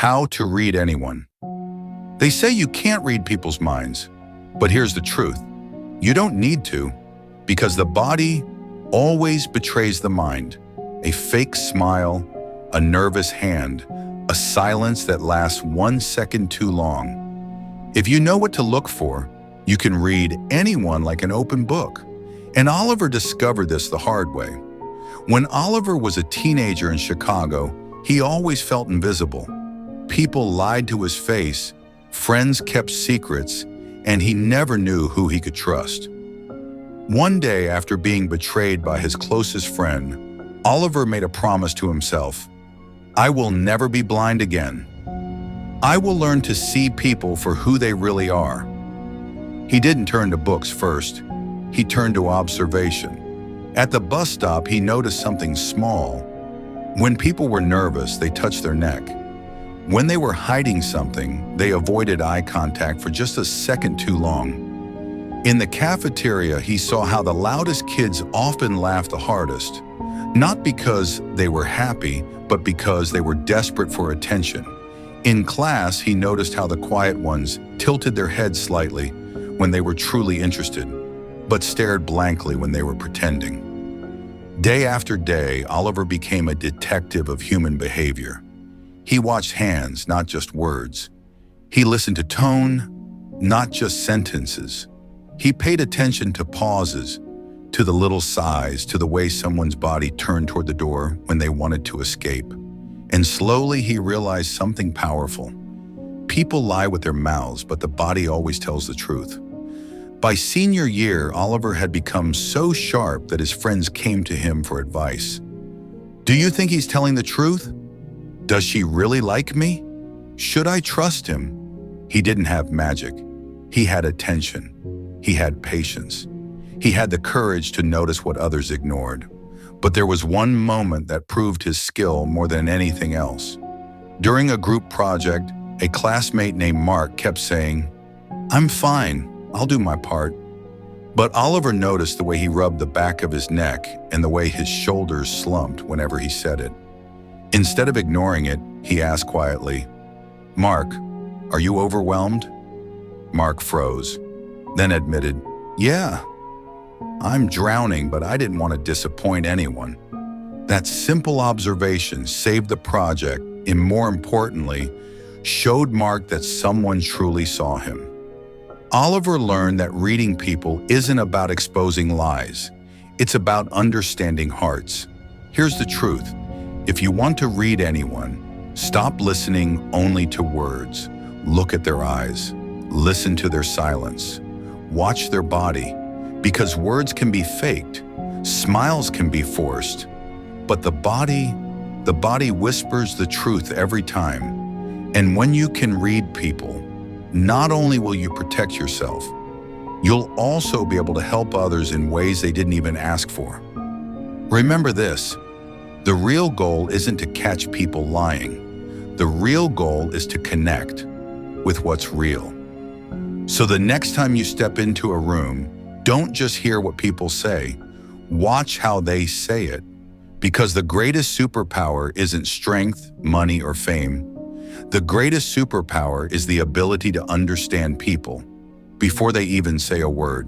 How to read anyone. They say you can't read people's minds, but here's the truth. You don't need to, because the body always betrays the mind. A fake smile, a nervous hand, a silence that lasts 1 second too long. If you know what to look for, you can read anyone like an open book. And Oliver discovered this the hard way. When Oliver was a teenager in Chicago, he always felt invisible. People lied to his face, friends kept secrets, and he never knew who he could trust. One day, after being betrayed by his closest friend, Oliver made a promise to himself. I will never be blind again. I will learn to see people for who they really are. He didn't turn to books first. He turned to observation. At the bus stop, he noticed something small. When people were nervous, they touched their neck. When they were hiding something, they avoided eye contact for just a second too long. In the cafeteria, he saw how the loudest kids often laughed the hardest, not because they were happy, but because they were desperate for attention. In class, he noticed how the quiet ones tilted their heads slightly when they were truly interested, but stared blankly when they were pretending. Day after day, Oliver became a detective of human behavior. He watched hands, not just words. He listened to tone, not just sentences. He paid attention to pauses, to the little sighs, to the way someone's body turned toward the door when they wanted to escape. And slowly he realized something powerful. People lie with their mouths, but the body always tells the truth. By senior year, Oliver had become so sharp that his friends came to him for advice. Do you think he's telling the truth? Does she really like me? Should I trust him? He didn't have magic. He had attention. He had patience. He had the courage to notice what others ignored. But there was one moment that proved his skill more than anything else. During a group project, a classmate named Mark kept saying, "I'm fine, I'll do my part." But Oliver noticed the way he rubbed the back of his neck and the way his shoulders slumped whenever he said it. Instead of ignoring it, he asked quietly, "Mark, are you overwhelmed?" Mark froze, then admitted, "Yeah, I'm drowning, but I didn't want to disappoint anyone." That simple observation saved the project and, more importantly, showed Mark that someone truly saw him. Oliver learned that reading people isn't about exposing lies. It's about understanding hearts. Here's the truth. If you want to read anyone, stop listening only to words. Look at their eyes. Listen to their silence. Watch their body. Because words can be faked, smiles can be forced, but the body whispers the truth every time. And when you can read people, not only will you protect yourself, you'll also be able to help others in ways they didn't even ask for. Remember this, the real goal isn't to catch people lying. The real goal is to connect with what's real. So the next time you step into a room, don't just hear what people say, watch how they say it. Because the greatest superpower isn't strength, money, or fame. The greatest superpower is the ability to understand people before they even say a word.